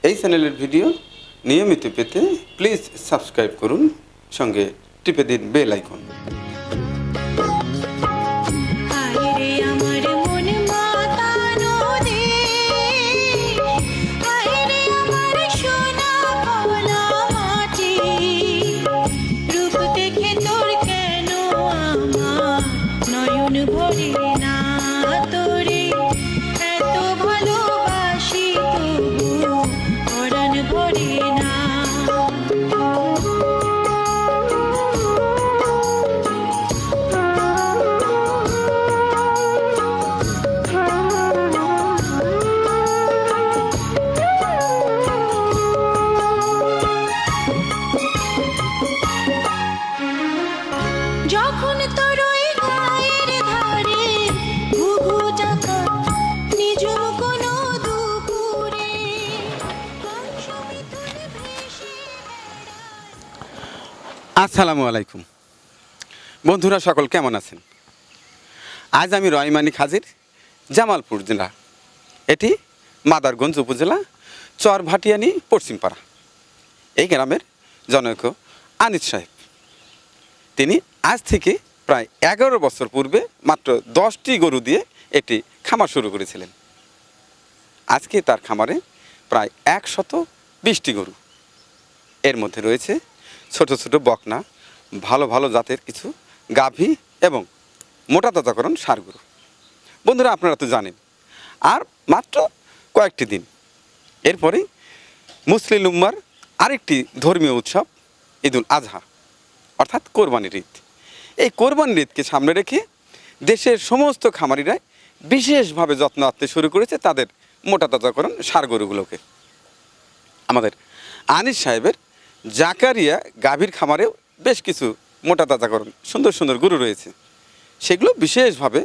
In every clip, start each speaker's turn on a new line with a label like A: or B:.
A: এই চ্যানেলের ভিডিও নিয়মিত পেতে প্লিজ সাবস্ক্রাইব করুন, সঙ্গে টিপে দিন বেল আইকন।
B: যখন তোর ওই গায়ের ধারে ঘুঘু ডাকা নিজম কোনো দুপুরে
A: আসসালামু আলাইকুম বন্ধুরা, সকল কেমন আছেন? আজ আমি রয়মানিক হাজির, জামালপুর জেলা, এটি মাদারগঞ্জ উপজেলা, চরভাটিয়ানি পশ্চিমপাড়া। এই গ্রামের জনৈক আনিস সাহেব, তিনি আজ থেকে প্রায় 11 বছর পূর্বে মাত্র 10টি গরু দিয়ে একটি খামার শুরু করেছিলেন। আজকে তার খামারে প্রায় 120টি গরু। এর মধ্যে রয়েছে ছোট ছোট বকনা, ভালো ভালো জাতের কিছু গাভী এবং মোটা তাজাকরণ ষাঁড় গরু। বন্ধুরা, আপনারা তো জানেন, আর মাত্র কয়েকটি দিন এরপরেই মুসলিম উম্মার আরেকটি ধর্মীয় উৎসব ঈদুল আজহা, অর্থাৎ কোরবানির ঈদ। এই কোরবানির ঈদকে সামনে রেখে দেশের সমস্ত খামারিরাই বিশেষভাবে যত্ন আনতে শুরু করেছে তাদের মোটা তাজাকরণ ষাঁড় গরুগুলোকে। আমাদের আনিস সাহেবের জাকারিয়া গাভীর খামারেও বেশ কিছু মোটা তাজাকরণ সুন্দর সুন্দর গরু রয়েছে, সেগুলো বিশেষভাবে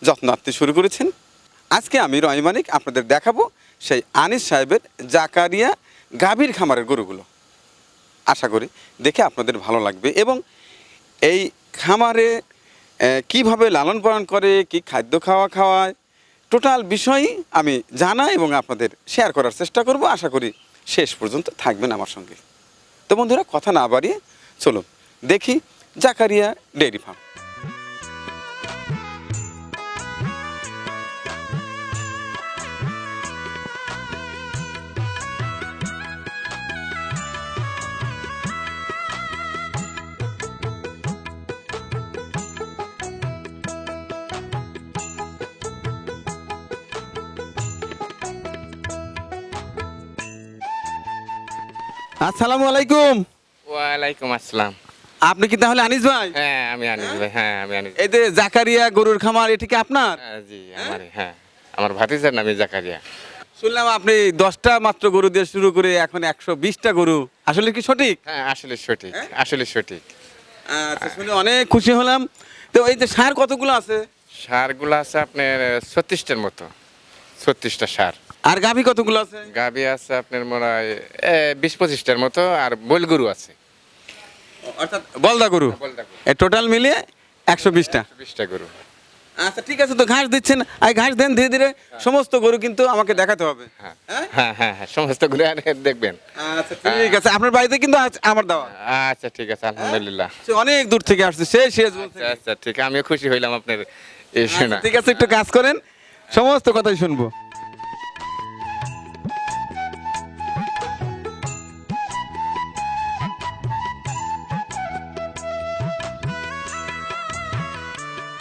A: যত্ন আনতে শুরু করেছেন। আজকে আমি রয়মানিক আপনাদের দেখাবো সেই আনিস সাহেবের জাকারিয়া গাভীর খামারের গরুগুলো। আশা করি দেখে আপনাদের ভালো লাগবে এবং এই খামারে কিভাবে লালন পালন করে, কি খাদ্য খাওয়ায়, টোটাল বিষয়ই আমি জানা এবং আপনাদের শেয়ার করার চেষ্টা করব। আশা করি শেষ পর্যন্ত থাকবেন আমার সঙ্গে। তো বন্ধুরা, কথা না বাড়িয়ে চলুন দেখি জাকারিয়া ডেইরি ফার্ম। আসসালামু আলাইকুম।
C: ওয়ালাইকুম আসসালাম।
A: আপনি কি তাহলে আনিস ভাই?
C: হ্যাঁ আমি আনিস ভাই। হ্যাঁ আমি আনিস।
A: এই যে জাকারিয়া গরুর খামার, এটি কি আপনার?
C: জি আমার, হ্যাঁ আমার ভাতিজার নামে জাকারিয়া।
A: শুনলাম আপনি 10টা মাত্র গরু দিয়ে শুরু করে এখন 120টা গরু, আসলে কি সঠিক?
C: হ্যাঁ আসলে সঠিক, আসলে সঠিক।
A: আচ্ছা, শুনে অনেক খুশি হলাম। তো এই যে ষাঁড় কতগুলো আছে?
C: সারগুলো আছে আপনার 36টার মতো, 36টা সার।
A: আর গাভী কতগুলো আছে?
C: গাবি আছে আপনার মনে হয় 20-25টার মতো, আর বল গরু আছে,
A: অর্থাৎ বলদা গরু। এই টোটাল মিলিয়ে 120টা।
C: 20টা গরু।
A: আচ্ছা ঠিক আছে, তো ঘাস দিচ্ছেন, আর ঘাস দেন ধীরে ধীরে। সমস্ত গরু কিন্তু আমাকে দেখাতে হবে।
C: হ্যাঁ
A: হ্যাঁ
C: হ্যাঁ হ্যাঁ হ্যাঁ সমস্ত গরু দেখবেন।
A: আচ্ছা ঠিক আছে, আপনার বাড়িতে কিন্তু আজ আমার দেওয়া।
C: আচ্ছা ঠিক আছে, আলহামদুলিল্লাহ।
A: সে অনেক দূর থেকে আসছে, সেই শেষ বলতে।
C: আচ্ছা আচ্ছা ঠিক, আমিও খুশি হইলাম আপনার এই শোনা।
A: ঠিক আছে, একটু কাজ করেন, সমস্ত কথাই শুনবো।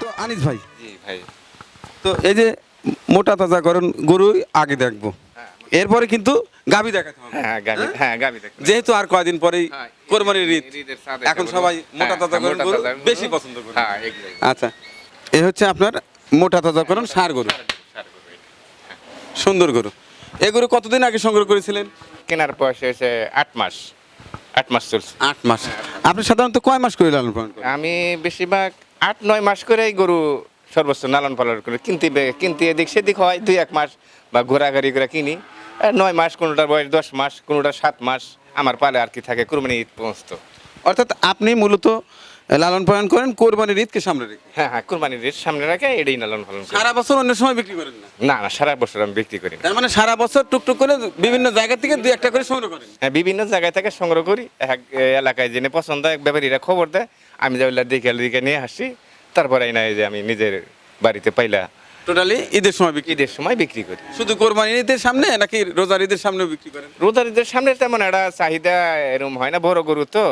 A: তো আনিস ভাই,
C: জি ভাই।
A: তো এই যে মোটা তাজাকরণ গরুই আগে দেখবো, এরপরে কিন্তু গাভী দেখাতে হবে।
C: হ্যাঁ গাবি, হ্যাঁ গাবি দেখবেন।
A: যেহেতু আর কয়দিন পরেই
C: হ্যাঁ,
A: কোরবানির ঈদ,
C: ঈদের চাঁদ
A: এখন
C: এটা
A: সবাই
C: হলো।
A: মোটা
C: হ্যাঁ,
A: তাজাকরণ
C: মোটা
A: গরু
C: তাজাকরণ
A: বেশি
C: গরু।
A: পছন্দ করে।
C: হ্যাঁ এগুলাই।
A: আচ্ছা, এ হচ্ছে আপনার মোটা তাজাকরণ ষাঁড় গরু, সুন্দর গরু। এই গরু কতদিন আগে সংগ্রহ করেছিলেন?
C: কেনার বয়স হয়েছে 8 মাস, 8 মাস চলছে।
A: 8 মাস। আপনি সাধারণত কয় মাস করে লালন পালন করেন?
C: আমি বেশিরভাগ 8-9 মাস করেই গরু সর্বোচ্চ লালন পালন করি। কিনতে এদিক সেদিক হয় 2-1 মাস, বা ঘোরাঘুরি করে কিনি। 9 মাস, কোনোটার বয়স 10 মাস, কোনোটা 7 মাস আমার পালে আর কি থাকে, কুরবানি ঈদ পর্যন্ত।
A: অর্থাৎ আপনি মূলত লালন পালন করেন কোরবানির ঈদকে সামনে রেখে।
C: হ্যাঁ হ্যাঁ, কুরবানির ঈদ সামনে রাখে এটাই লালন পালন করি।
A: সারা বছর অন্য সময় বিক্রি করেন না?
C: না না, সারা বছর আমি বিক্রি করি না।
A: তার মানে সারা বছর টুকটুক করে বিভিন্ন জায়গা থেকে দুই একটা করে সংগ্রহ করেন।
C: হ্যাঁ, বিভিন্ন জায়গায় থেকে সংগ্রহ করি, এক এলাকায় জেনে পছন্দ হয়, এক ব্যাপারীরা খবর দেয়, আমি যেগুলো দেখে নিয়ে আসি, তারপরে এই না এই যে আমি নিজের বাড়িতে পাইলা
A: টোটালি ঈদের সময় বিক্রি।
C: ঈদের সময় বিক্রি করি।
A: শুধু কোরবানির ঈদের সামনে নাকি রোজার ঈদের সামনেও বিক্রি করেন?
C: রোজার ঈদের সামনে তেমন একটা চাহিদা এরকম হয় না, বড় গরু তো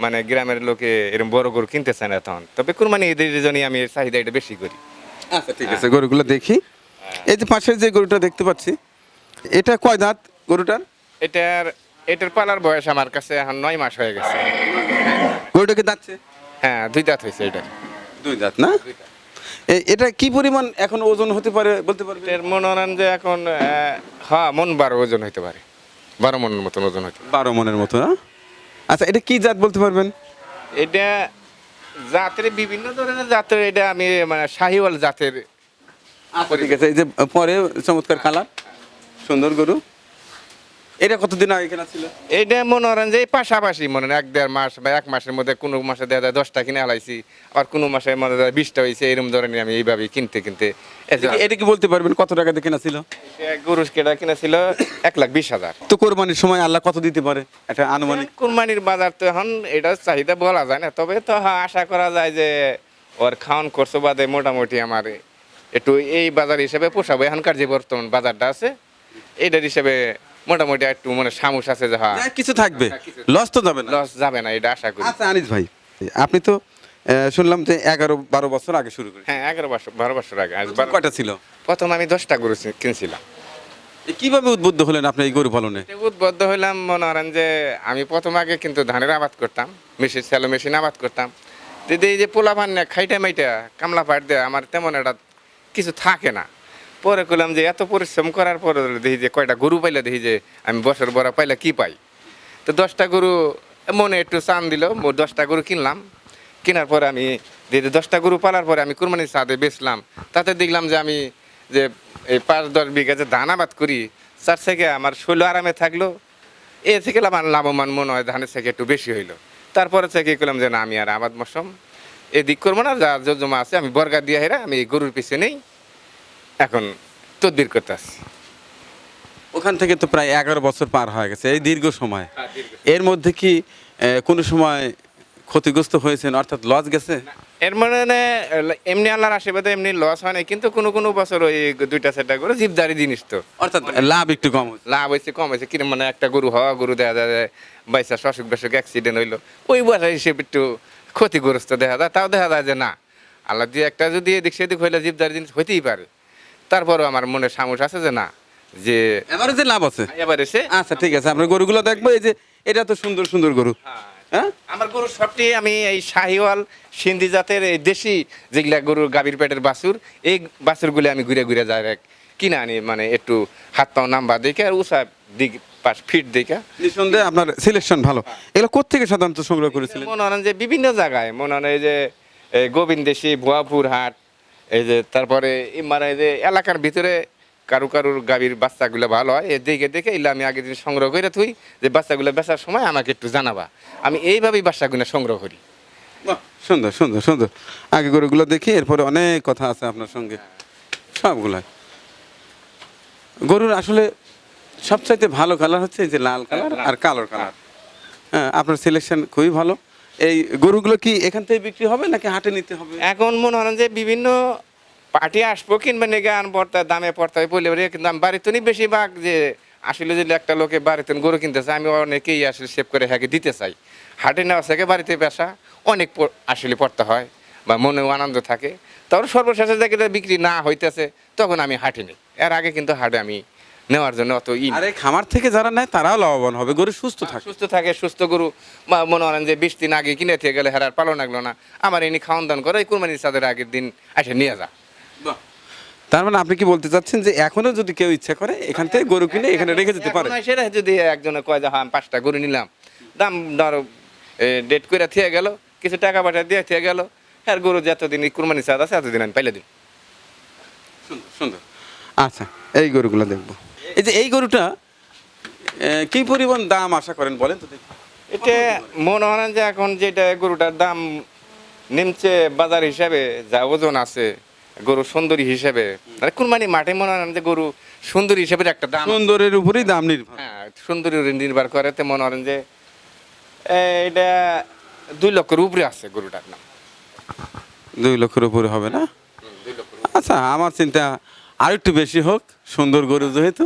C: মানে গ্রামের লোকে এরকম বড় গরু কিনতে চায় না তখন, তবে কুরবানি ঈদের জন্যই আমি এর চাহিদা এটা বেশি করি।
A: আচ্ছা ঠিক আছে, গরুগুলো দেখি। এই যে পাশের যে গরুটা দেখতে পাচ্ছি, এটা কয় দাঁত গরুটার?
C: এটার পালার বয়স আমার কাছে এখন 9 মাস হয়ে গেছে।
A: গরুটাকে দাঁতছে?
C: হ্যাঁ, 2 দাঁত হয়েছে এটা।
A: 2 দাঁত না? এটা কি পরিমাণ এখন ওজন হতে পারে বলতে পারবেন?
C: এর মনে হন যে এখন হ্যাঁ, মন 12 ওজন হতে পারে, 12 মনের মতন ওজন হতে পারে।
A: 12 মনের মতো না? আচ্ছা, এটা কি জাত বলতে পারবেন?
C: এটা জাতের বিভিন্ন ধরনের জাতের, এটা আমি মানে শাহিওয়াল জাতের।
A: আচ্ছা ঠিক আছে, এই যে পরে চমৎকার কালার, সুন্দর গরু। এটা কতদিন আগে কেনা ছিল?
C: এইটা মনে করেন যে এই পাশাপাশি মনে হয় 1-1.5 মাস বা 1 মাসের মধ্যে, কোনো মাসে দেখা যায় 10টা কিনে হালাইছি, আবার কোনো মাসে মনে হয় 20টা হয়েছে, এরকম ধরনের আমি এইভাবে কিনতে
A: এটা কি বলতে পারবেন কত টাকা দিয়ে কেনা ছিল?
C: গরু কেটা কিনেছিল 1,20,000।
A: তো কোরবানির সময় আল্লাহ কত দিতে পারে এটা আনুমানিক?
C: কুরবানির বাজার তো এখন এটা চাহিদা বলা যায় না, তবে তো হ্যাঁ আশা করা যায় যে ওর খাওয়ান খরচ বাদে মোটামুটি আমার একটু এই বাজার হিসেবে পোষাবো। এখনকার যে বর্তমান বাজারটা আছে এইটার হিসেবে মোটামুটি একটু মানে সামুস আছে যে হ্যাঁ
A: কিছু থাকবে, লস তো যাবে না।
C: লস যাবে না, এটা আশা করি।
A: আচ্ছা আনিস ভাই, আপনি তো শুনলাম যে 11-12 বছর আগে শুরু করেছেন।
C: হ্যাঁ, 12 বছর আগে।
A: কয়টা ছিল?
C: প্রথম আমি 10টা গরু কিনছিলাম।
A: কিভাবে উদ্বুদ্ধ হলেন আপনি এই গরু পালনে?
C: উদ্বুদ্ধ হইলাম মনে করেন যে আমি প্রথম আগে কিন্তু ধানের আবাদ করতাম, মেশিন আবাদ করতাম। দিদি এই যে পোলা ভান খাইটা মাইটা কামলা পাট দেয়, আমার তেমন একটা কিছু থাকে না। পরে করলাম যে এত পরিশ্রম করার পরে দেখি যে কয়টা গরু পাইলে, দেখি যে আমি বছর বড় পাইলে কি পাই। তো 10টা গরু মনে একটু চান দিল, 10টা গরু কিনলাম। কেনার পরে আমি যে 10টা গরু পালার পরে আমি কুরবানির সাথে বেচলাম। তাতে দেখলাম যে আমি যে এই 5-10 বিঘা যে ধান আবাদ করি, তার থেকে আমার শৈল আরামে থাকলো, এ থেকে আমার লাভবান মনে হয় ধানের থেকে একটু বেশি হইলো। তারপরে থেকে করলাম যে না, আমি আর আবাদ মৌসুম এদিক করবো না, যা জমা আছে আমি বর্গা দিয়ে হেরা আমি গরুর পিছিয়ে নেই এখন তদবির করতে আসছি।
A: ওখান থেকে তো প্রায় 11 বছর পার হয়ে গেছে, এই দীর্ঘ সময়। এর মধ্যে কি কোনো সময় ক্ষতিগ্রস্ত হয়েছেন, অর্থাৎ লস গেছে?
C: এর মানে এমনি আল্লাহর আশীর্বাদে এমনি লস হয় না, কিন্তু কোনো কোনো বছর ওই 2টা-4টা গরু জিপদারি জিনিস তো,
A: অর্থাৎ লাভ একটু কম হয়েছে।
C: লাভ হয়েছে কম হয়েছে কিরম, মানে একটা গরু হওয়া গরু দেখা যায় বাইসা অসুখ বেসুখ অ্যাক্সিডেন্ট হইলো, ওই বছর হিসেবে একটু ক্ষতিগ্রস্ত দেখা যায়। তাও দেখা যায় যে না, আল্লাহ দিয়ে একটা যদি এদিক সেদিক হইলে জিপদারি জিনিস হইতেই পারে। তারপরেও আমার মনে সামস আছে যে না, যে
A: এবারে যে লাভ আছে।
C: এবার এসে
A: আচ্ছা ঠিক আছে, আপনার গরুগুলো দেখবো। এই যে এটা তো সুন্দর সুন্দর গরু, হ্যাঁ?
C: আমার গরু সবটি আমি এই শাহিওয়াল সিন্ধি জাতের এই দেশি যেগুলা গরুর গাভীর পেটের বাছুর, এই বাছুরগুলি আমি ঘুরে ঘুরে যাই কিনে আনি, মানে একটু হাত পাও নাম্বার দেখে আর উষা দিক পাশ ফিট দেখে।
A: নিঃসন্দেহে আপনার সিলেকশন ভালো। এগুলো কোত্থেকে সাধারণত সংগ্রহ করেছিলেন?
C: মনে হয় যে বিভিন্ন জায়গায়, মনে হয় যে এই গোবিন্দেশি, ভুয়াপুর হাট, এই যে তারপরে মানে যে এলাকার ভিতরে কারুর গাভীর বাচ্চাগুলো ভালো হয়, এ দেখে দেখে এগুলো আমি আগের দিন সংগ্রহ করে থুই, যে বাচ্চাগুলো বেচার সময় আমাকে একটু জানাবা। আমি এইভাবেই বাচ্চাগুলো সংগ্রহ করি।
A: বাহ, সুন্দর সুন্দর সুন্দর। আগে গরুগুলো দেখি, এরপরে অনেক কথা আছে আপনার সঙ্গে সবগুলাই। গরুর আসলে সবচাইতে ভালো কালার হচ্ছে এই যে লাল কালার আর কালো কালার। হ্যাঁ, আপনার সিলেকশন খুবই ভালো। এই গরুগুলো কি এখান থেকে বিক্রি হবে নাকি হাটে নিতে হবে?
C: এখন মনে হয় যে বিভিন্ন পার্টি আসবো কিনবে নেগে আন পড়তে দামে পড়তে হয় বলে, কিন্তু আমি বাড়িতে নি বেশিরভাগ যে আসলে যদি একটা লোকে বাড়িতে গরু কিনতে চায়, আমি অনেকেই আসলে সেভ করে হ্যাঁ দিতে চাই। হাটে নেওয়া থেকে বাড়িতে বেসা অনেক আসলে পড়তে হয় বা মনেও আনন্দ থাকে। তারপর সর্বশেষে দেখে বিক্রি না হইতেছে তখন আমি হাটে নিই। এর আগে কিন্তু হাটে আমি নেওয়ার জন্য অত
A: আরে খামার থেকে যারা নেয় তারাও লাভবান হবে, গরু সুস্থ থাকে।
C: সুস্থ থাকে, সুস্থ গরু মনে করেন যে 20 দিন আগে কিনে থেকে গেলে হেরার পালন লাগলো না, আমার এনে খাওয়ান দান করে কুরবানির চাঁদের আগের দিন এসে নিয়ে যা।
A: তার মানে আপনি কি বলতে চাচ্ছেন যে এখনো যদি কেউ ইচ্ছা করে এখান থেকে গরু কিনে এখানে রেখে যেতে পারে?
C: সেটা যদি একজনে কয় যে হ্যাঁ 5টা গরু নিলাম, দাম ধরো ডেট করে থিয়ে গেল, কিছু টাকা পয়সা দিয়ে থিয়ে গেল, হ্যাঁ গরু যতদিন কুরবানির চাঁদ আছে এতদিন আমি পাইলে দিই।
A: সুন্দর সুন্দর। আচ্ছা, এই গরুগুলো দেখবো। এই যে এই গরুটা কি পরিমাণ দাম আশা করেন বলেন তো দেখি?
C: এটা মনে হয় যে এখন যেটা গরুটার দাম নিমচে বাজার হিসাবে যা ওজন আছে গরু সুন্দরী হিসেবে মানে কুরবানি মাঠে মনে হয় যে গরু সুন্দরী হিসেবে একটা দাম
A: সুন্দরের উপরেই দাম নির্ভর।
C: হ্যাঁ সুন্দরী নির্ভর করে তো মনে করেন যে এটা 2 লক্ষের উপরে আছে গরুটার নাম
A: 2 লক্ষের উপরে হবে না?
C: 2 লক্ষ
A: আচ্ছা, আমার চিন্তা আর একটু বেশি হোক, সুন্দর গরু যেহেতু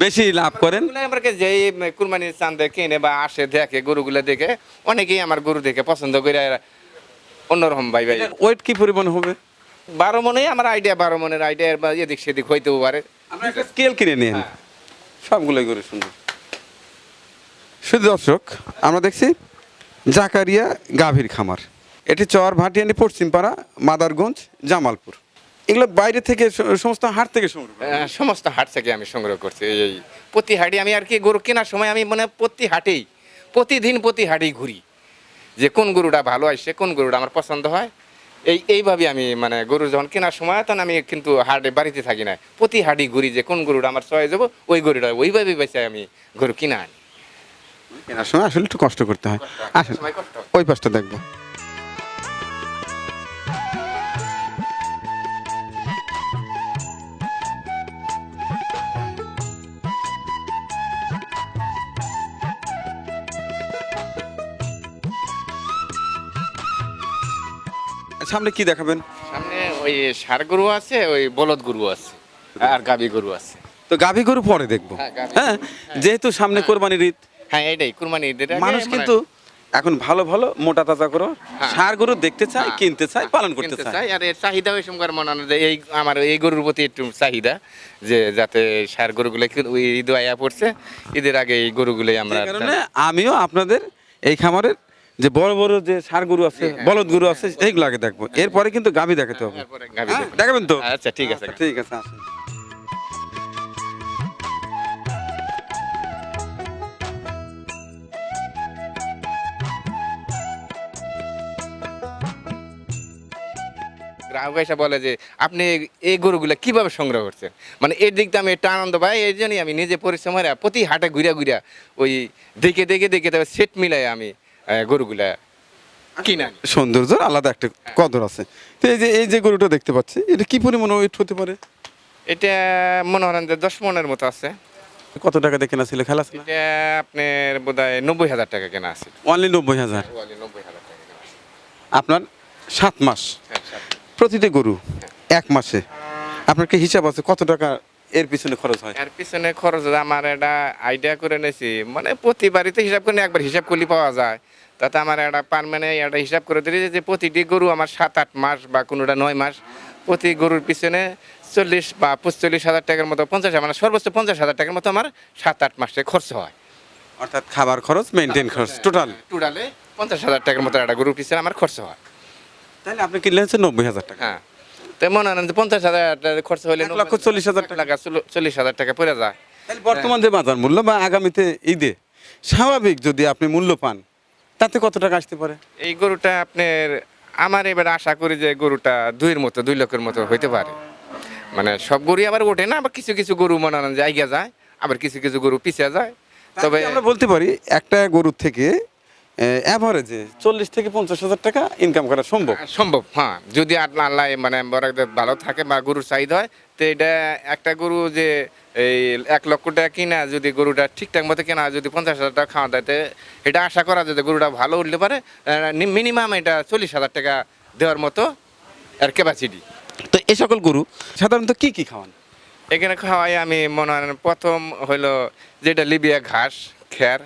A: বেশি লাভ করেন।
C: আমাকে যেই কুরবানির চান্দে কিনে বা আসে দেখে গরুগুলো দেখে অনেকেই আমার গরু দেখে পছন্দ করে অন্যরকম ভাই
A: ওয়েট কি পরিমাণ হবে?
C: 12 মনে আমার আইডিয়া 12 মনের আইডিয়া বা এদিক সেদিক হইতেও পারে
A: আমরা একটা স্কেল কিনে নিন,
C: হ্যাঁ।
A: সবগুলোই গরু সুন্দর। শুধু দর্শক, আমরা দেখছি জাকারিয়া গাভীর খামার, এটি চর ভাটিয়ানি পশ্চিমপাড়া মাদারগঞ্জ জামালপুর। এগুলো বাইরে থেকে সমস্ত হাট থেকে সংগ্রহ করা।
C: সমস্ত হাট থেকে আমি সংগ্রহ করছি এই প্রতি হাটে আমি আর কি গরু কেনার সময় আমি মানে প্রতি হাটেই প্রতি হাটেই ঘুরি যে কোন গরুটা ভালো আসছে কোন গরুটা আমার পছন্দ হয় এইভাবে আমি মানে গরু যখন কেনার সময় তখন আমি কিন্তু হাটে বাড়িতে থাকি না, প্রতি হাটেই ঘুরি যে কোন গরুটা আমার চয়েস যাবো ওই গরুটা ওইভাবে বেছে আমি গরু কিনা আনি।
A: কেনার সময় আসলে একটু কষ্ট করতে হয়। আসেন
C: সময় কষ্ট হয়।
A: ওই পাশটা দেখবো। সামনে কি দেখাবেন?
C: সামনে ওই ষাঁড় গরু আছে ওই বলদ গরু আছে আর গাভী গরু আছে।
A: তো গাভী গরু পরে দেখবো।
C: হ্যাঁ, গাভী
A: হ্যাঁ, যেহেতু সামনে কোরবানির ঈদ,
C: হ্যাঁ এটাই কুরবানি ঈদের আগে
A: মানুষ
C: মানে-
A: কিন্তু এখন ভালো ভালো মোটা তাজা করো
C: হ্যাঁ।
A: ষাঁড় গরু দেখতে চায়,
C: হ্যাঁ,
A: কিনতে চায়, পালন করতে
C: কিনতে
A: চায়।
C: চাই আর এর চাহিদা ওই সময় মনে হয় যে এই আমার এই গরুর প্রতি একটু চাহিদা যে যাতে সার গরুগুলো ওই ঈদ আয়া পড়ছে ঈদের আগে এই গরুগুলোই আমরা
A: যে কারণে আমিও আপনাদের এই খামারের যে বড় বড় যে ষাঁড় গরু আছে, বলদ গরু আছে, এইগুলো আগে দেখবো, এরপরে কিন্তু গাভী দেখাতে হবে।
C: এরপরে গাভী
A: হ্যাঁ,
C: দেখবো।
A: দেখাবেন তো?
C: আচ্ছা ঠিক আছে
A: ঠিক আছে, আসেন।
C: গ্রাহক এসে বলে যে আপনি এই গরুগুলো কিভাবে সংগ্রহ করছেন, মানে এর দিক দিয়ে আমি একটু আনন্দ পাই, এই জন্যই আমি নিজে পরিশ্রম করে প্রতি হাটে ঘুরিয়া ঘুরিয়া ওই দেখে দেখে দেখে তবে সেট মিলাই আমি গরুগুলা কিনা আনি।
A: সৌন্দর্যের আলাদা একটা কদর আছে। তো এই যে গরুটা দেখতে পাচ্ছি, এটা কি পরিমাণ ওয়েট হতে পারে?
C: এটা মনে হয় যে 10 মনের মতো আছে।
A: কত টাকা দিয়ে কেনা ছিল খেলা ছিল?
C: এটা আপনার বোধহয় 90,000 টাকা কেনা আছে।
A: অনলি 90,000।
C: 90,000 টাকা কেনা আছে।
A: আপনার 7 মাস
C: হ্যাঁ, সাত।
A: প্রতিটি গরু 1 মাসে আপনার কি হিসাব আছে কত টাকা এর পিছনে খরচ হয়?
C: এর পিছনে খরচ আমার একটা আইডিয়া করে নিয়েছি, মানে প্রতি বাড়িতে হিসাব করে একবার হিসাব করলে পাওয়া যায়, তাতে আমার একটা পারমানেন্ট একটা হিসাব করে দিয়েছে যে প্রতিটি গরু আমার 7-8 মাস বা কোনোটা 9 মাস প্রতি গরুর পিছনে 40 বা 45,000 টাকার মতো 50 মানে সর্বোচ্চ 50,000 টাকার মতো আমার 7-8 মাসে খরচ হয়।
A: অর্থাৎ খাবার খরচ, মেইনটেইন খরচ টোটাল।
C: টোটালে 50,000 টাকার মতো একটা গরুর পিছনে আমার খরচ হয়।
A: তাহলে আপনি কিনলে হচ্ছে 90,000 টাকা।
C: হ্যাঁ, তো মনে হয় যে 50,000 টাকা খরচ হলে
A: 1,40,000 টাকা।
C: 40,000 টাকা পড়ে যায়।
A: তাহলে বর্তমান যে বাজার মূল্য বা আগামীতে ঈদে স্বাভাবিক যদি আপনি মূল্য পান, তাতে কত টাকা আসতে পারে?
C: এই গরুটা আপনার আমার এবার আশা করি যে গরুটা 2 লক্ষের মতো হইতে পারে। মানে সব গরু আবার ওঠে না, আবার কিছু কিছু গরু মনে হয় যে আইগা যায়, আবার কিছু কিছু গরু পিছিয়ে যায়।
A: তবে
C: তবে
A: আমরা বলতে পারি একটা গরুর থেকে অ্যাভারেজে 40 থেকে 50,000 টাকা ইনকাম করা সম্ভব।
C: সম্ভব, হ্যাঁ, যদি আল্লাহ মানে বরাদ্দ ভালো থাকে বা গরুর চাহিদা হয়, তো এটা একটা গরু যে এই 1 লক্ষ টাকা কিনা যদি গরুটা ঠিকঠাক মতো কেনা যদি 50,000 টাকা খাওয়া দেয়, তো এটা আশা করা যায় যে গরুটা ভালো উঠতে পারে। মিনিমাম এটা 40,000 টাকা দেওয়ার মতো এর ক্যাপাসিটি।
A: তো এই সকল গরু সাধারণত কি কি খাওয়ান?
C: এখানে খাওয়াই আমি মনে হয় প্রথম হইলো যেটা লিবিয়া ঘাস খ্যার,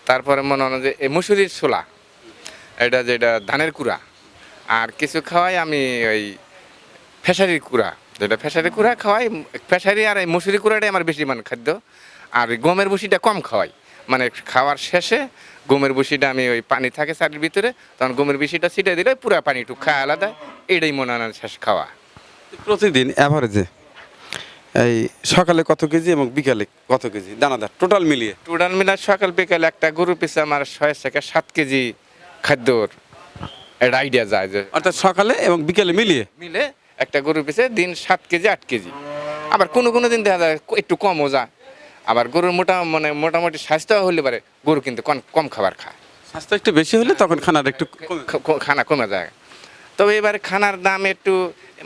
C: তারপরে মনে হয় যে এই মুসুরির ছোলা, এটা যেটা ধানের কুড়া, আর কিছু খাওয়াই আমি ওই ফেসারির কুড়া, যেটা ফেসারির কুড়া খাওয়াই। ফেসারি আর এই মুসুরি কুড়াটাই আমার বেশি মানে খাদ্য, আর ওই গমের ভুসিটা কম খাওয়াই। মানে খাওয়ার শেষে গমের ভুসিটা আমি ওই পানি থাকে চারির ভিতরে, তখন গমের ভুসিটা ছিটে দিলে পুরো পানি একটু খাওয়া আলাদা, এটাই মনে হয় শেষ খাওয়া।
A: প্রতিদিন অ্যাভারেজে এই সকালে কত কেজি এবং বিকালে কত কেজি দানাদার টোটাল মিলিয়ে?
C: টোটাল মিলা সকাল বিকাল একটা গরু পিছে আমার 6 থেকে 7 কেজি খাদ্যর একটা আইডিয়া যায়, যে
A: অর্থাৎ সকালে এবং বিকালে মিলিয়ে
C: মিলে একটা গরু পিছে দিন 7 কেজি 8 কেজি। আবার কোনো কোনো দিন দেখা যায় একটু কমও যায়। আবার গরুর মোটামুটি স্বাস্থ্য হলে পারে গরু কিন্তু কম খাবার খায়,
A: স্বাস্থ্য একটু বেশি হলে তখন খানার একটু
C: খানা কমে যায়। তবে এবার খানার দাম একটু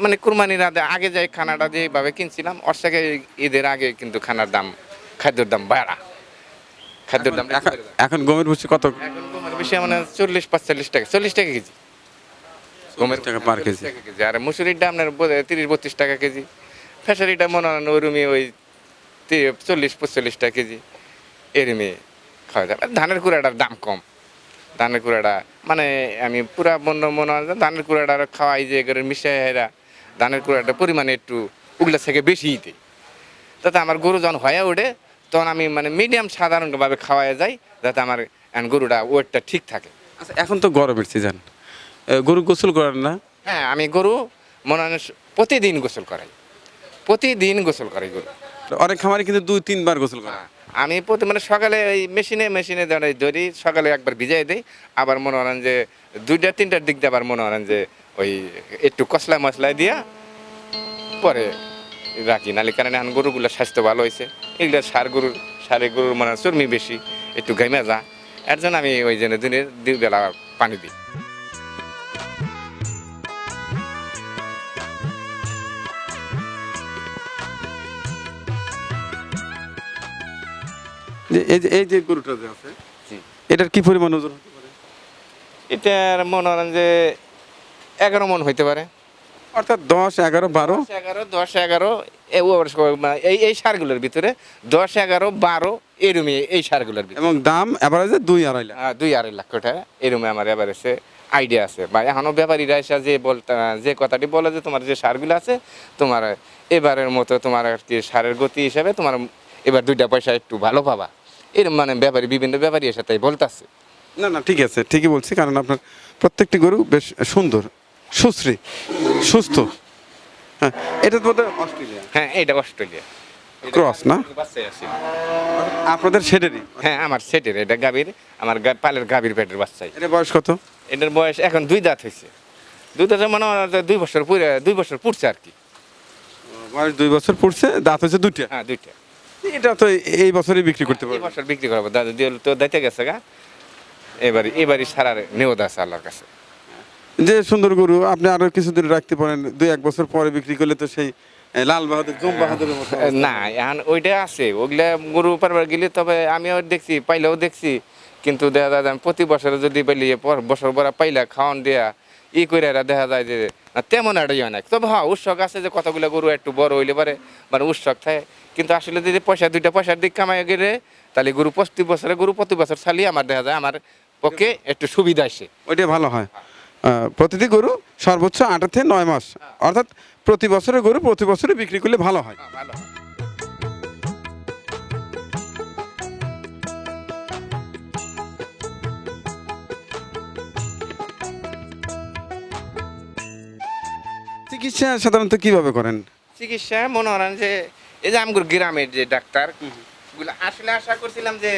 C: মানে কুরবানির আগে যাই খানাটা যেভাবে কিনছিলাম ওর থেকে ঈদের আগে কিন্তু খানার দাম খাদ্যের দাম বাড়া খাদ্যের দাম
A: এখন গমের ভুসি কত?
C: এখন গমের বেশি মানে 40-45 টাকা 40 টাকা কেজি গমের
A: টাকা পার কেজি।
C: কেজি আর মুসুরির দাম আপনার 30-32 টাকা কেজি ফেসারিটা মনে হয় ওরুমি ওই 40-45 টাকা কেজি এরমি খাওয়া যায় আর ধানের কুড়াটার দাম কম ধানের কুড়াটা মানে আমি পুরা বন্য মনে হয় যে ধানের কুড়াটা খাওয়াই যে করে মিশাইরা ধানের কুড়াটা পরিমাণে একটু ওগুলা থেকে বেশি দিই তাতে আমার গরু যখন হয়ে ওঠে তখন আমি মানে মিডিয়াম সাধারণভাবে খাওয়াই যাই যাতে আমার গরুটা ওয়েটটা ঠিক থাকে।
A: আচ্ছা এখন তো গরমের সিজন, গরু গোসল করেন না?
C: হ্যাঁ আমি গরু মনে হয় প্রতিদিন গোসল করাই প্রতিদিন গোসল করাই গরু।
A: অনেক খামারে কিন্তু 2-3 বার গোসল করে।
C: আমি মানে সকালে ওই মেশিনে ধরি সকালে একবার ভিজাই দিই আবার মনে করেন যে 2টা-3টার দিক দিয়ে আবার মনে করেন যে ওই একটু কসলা মশলা দিয়া পরে রাখি নালে কারণে এখন গরুগুলোর স্বাস্থ্য ভালো হয়েছে এগুলো সারের গরুর মানে চর্মি বেশি একটু ঘামে যা এর জন্য আমি ওই জন্য দিনের 2 বেলা পানি দিই।
A: যে এই যে গরুটা যে আছে
C: জি।
A: এটার কি পরিমাণ ওজন হতে পারে?
C: এটার মনে করেন যে 11 মণ হইতে পারে
A: অর্থাৎ 10-11-12
C: 10-11 এই সারগুলোর ভিতরে 10-11-12 এরমই এই সারগুলোর ভিতরে
A: এবং দাম এভারেজে 2-2.5 লাখ।
C: 2-2.5 লাখ টাকা এরমই আমার এবারে আইডিয়া আছে বা এখনো ব্যাপারীরা এসে যে কথাটি বলে যে তোমার যে সারগুলো আছে তোমার এবারের মতো তোমার আর কি সারের গতি হিসাবে তোমার এবার 2টা পয়সা একটু ভালো পাবা এরম মানে বিভিন্ন ব্যাপারী এসে তাই বলতেছে।
A: না ঠিক আছে, ঠিকই বলছি, কারণ আপনার প্রত্যেকটি গরু বেশ সুন্দর, সুশ্রী, সুস্থ। হ্যাঁ, এটা তো বোধহয় অস্ট্রেলিয়া
C: হ্যাঁ এটা অস্ট্রেলিয়া
A: ক্রস না?
C: বাচ্চাই আছে।
A: আপনাদের সেটেরই?
C: হ্যাঁ আমার সেটের এটা গাভীর আমার পালের গাভীর পেটের বাচ্চাই।
A: এটা বয়স কত?
C: এটার বয়স এখন 2 দাঁত হয়েছে 2 দাঁতে মানে 2 বছর 2 বছর পুড়ছে আর কি।
A: বয়স 2 বছর পড়ছে, দাঁত হচ্ছে 2টা।
C: হ্যাঁ 2টা
A: এটা তো এই বছরই বিক্রি করতে
C: এই
A: পারবে।
C: বছর বিক্রি করবো দাদা দিয়ে তো দাইতে গেছে গা এবারই সারার নেওয়া আছে আল্লাহর কাছে।
A: যে সুন্দর গরু আপনি আরো কিছুদিন রাখতে পারেন, 2-1 বছর পরে বিক্রি করলে তো সেই লাল বাহাদুর জম বাহাদুরের মতো অবস্থা।
C: না এখন ওইটা আছে ওগুলা গরু পারবার গেলে তবে আমিও দেখছি পাইলেও দেখছি কিন্তু দেখা যায় আমি প্রতি বছরে যদি পাইলে বছর পর পাইলে খাওয়ান দেয়া করে দেখা যায় যে তেমন একটা ইয়ে নাই। তবে হ্যাঁ উৎসক আছে যে কতগুলো গরু একটু বড় হইলে পারে মানে উৎসক থাকে কিন্তু আসলে যদি 2টা পয়সার দিক কামাই গেলে তাহলে গরু প্রতি বছর ছাড়িয়ে আমার দেখা যায় আমার পক্ষে একটু সুবিধা আসে।
A: ওইটাই ভালো হয়। প্রতিটি গরু সর্বোচ্চ 8 থেকে 9 মাস, অর্থাৎ প্রতি বছরের গরু প্রতি বছরে বিক্রি করলে ভালো হয়।
C: ভালো
A: চিকিৎসা সাধারণত কিভাবে করেন?
C: চিকিৎসা মনে করেন যে এই যে আমগুলো গ্রামের যে ডাক্তার গুলা আসলে আশা করছিলাম যে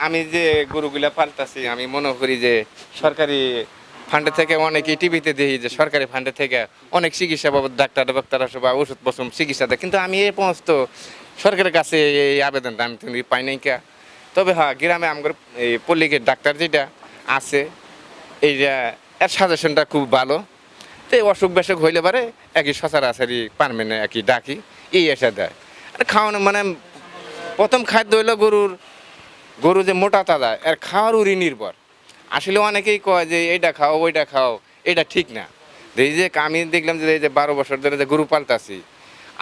C: আমি যে গরুগুলা পালতাছি আমি মনে করি যে সরকারি ফান্ডে থেকে অনেকেই টিভিতে দেখি যে সরকারি ফান্ডে থেকে অনেক চিকিৎসা বাবদ ডাক্তার আসে বা ওষুধ পশম চিকিৎসা দেয় কিন্তু আমি এই সমস্ত সরকারের কাছে এই আবেদনটা আমি তুমি পাই নাই কা। তবে হ্যাঁ গ্রামে আমার এই পল্লিকের ডাক্তার যেটা আছে এইটা এর সাজেশনটা খুব ভালো। তো এই অসুখ বেসুখ হইলে পারে একই সচরাচরি পারমেন্ট একই ডাকি এই এসে দেয় আর খাওয়ানো মানে প্রথম খাদ্য হইলো গরু যে মোটা তাজা এর খাওয়ার উরি নির্ভর। আসলে অনেকেই কয় যে এইটা খাও ওইটা খাও, এটা ঠিক না। এই যে আমি দেখলাম যে এই যে 12 বছর ধরে যে গরু পালতাছি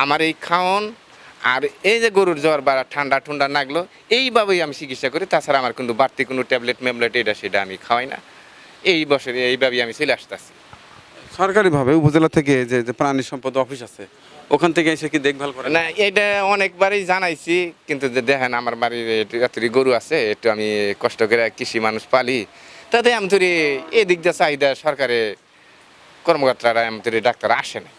C: আমার এই খাওয়ন আর এই যে গরুর জ্বর বা ঠান্ডা লাগলো এইভাবেই আমি চিকিৎসা করি। তাছাড়া আমার কিন্তু বাড়তি কোনো ট্যাবলেট এটা সেটা আমি খাওয়াই না। এই বছরে এইভাবেই আমি চলে আসতেছি।
A: সরকারিভাবে উপজেলা থেকে যে প্রাণী সম্পদ অফিস আছে ওখান থেকে এসে কি দেখভাল করেন?
C: না এটা অনেকবারই জানাইছি কিন্তু যে দেখেন আমার বাড়ির এতটি গরু আছে একটু আমি কষ্ট করে কৃষি মানুষ পালি তাতে আমি ধরি এদিক দিয়ে চাহিদা সরকারে কর্মকর্তারা আমি ধরি ডাক্তার আসে না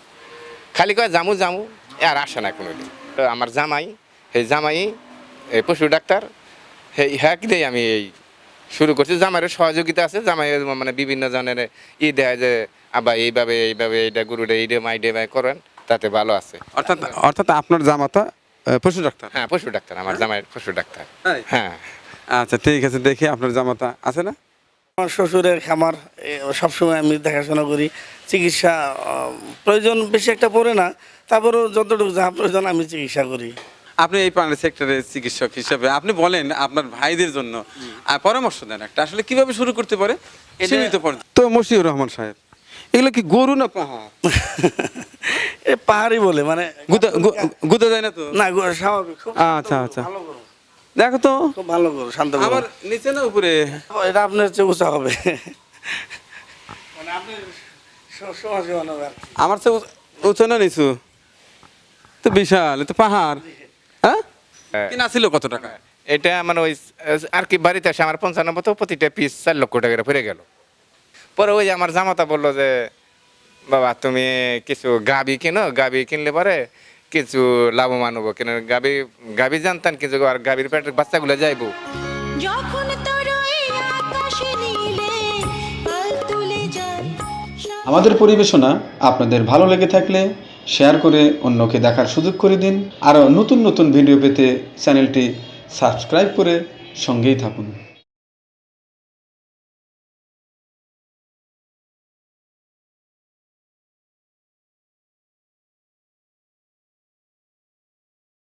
C: খালি কয় জামু আর আসে না কোনোদিন। তো আমার জামাই এই পশু ডাক্তার হ্যাঁ কি দেয় আমি এই শুরু করছি। জামাইয়ের সহযোগিতা আছে, জামাই মানে বিভিন্ন জনের দেয় যে আবার এইভাবে এইটা গরুটা মাইডে করেন তাতে ভালো আছে।
A: অর্থাৎ আপনার জামাতা পশু ডাক্তার?
C: হ্যাঁ পশু ডাক্তার আমার জামাইয়ের পশু ডাক্তার। হ্যাঁ
A: আচ্ছা ঠিক আছে, দেখি আপনার জামাতা আছে না?
D: আমার শ্বশুরের খামার সবসময় আমি দেখাশোনা করি। চিকিৎসা প্রয়োজন বেশি একটা পড়ে না, তারপরেও যতটুকু যা প্রয়োজন আমি চিকিৎসা করি।
A: আপনি এই প্রাণী সেক্টরের চিকিৎসক হিসেবে আপনি বলেন আপনার ভাইদের জন্য পরামর্শ দেন একটা, আসলে কিভাবে শুরু করতে পারে সীমিত পর্যায়ে। তো মশিউর রহমান সাহেব, এগুলো কি গরু না পাহাড়?
D: এ পাহাড়ি বলে মানে
A: গুদা যায় না তো?
D: না, স্বাভাবিক, খুব
A: আচ্ছা আচ্ছা,
D: ভালো গরু,
A: দেখো তো
D: খুব ভালো গরু, শান্ত গরু।
A: আমার নিচে না উপরে?
D: এটা আপনার চেয়ে উঁচা হবে, মানে আপনি সমান সমান হবে আর কি।
A: আমার চেয়ে উঁচু না নিচু? তো বিশাল, তো পাহাড়। হ্যাঁ, কিনা ছিল কত টাকা?
C: এটা মানে ওই আর কি বাড়িতে আসে আমার 95 তো প্রতিটা পিস 4 লক্ষ টাকা ফিরে গেল। পরে ওই আমার জামাতা বললো যে বাবা তুমি কিছু গাবি কিনো, গাবি কিনলে পরে কিছু লাভবান হবো, কেন গাবি জানতাম কিছু, আর গাবির পেটের বাচ্চাগুলো যাইবো।
B: যখন তোর ওই আকাশ নীলে পাল তুলে যায়
E: আমাদের পরিবেশনা আপনাদের ভালো লেগে থাকলে শেয়ার করে অন্যকে দেখার সুযোগ করে দিন। আরও নতুন নতুন ভিডিও পেতে চ্যানেলটি সাবস্ক্রাইব করে সঙ্গেই থাকুন।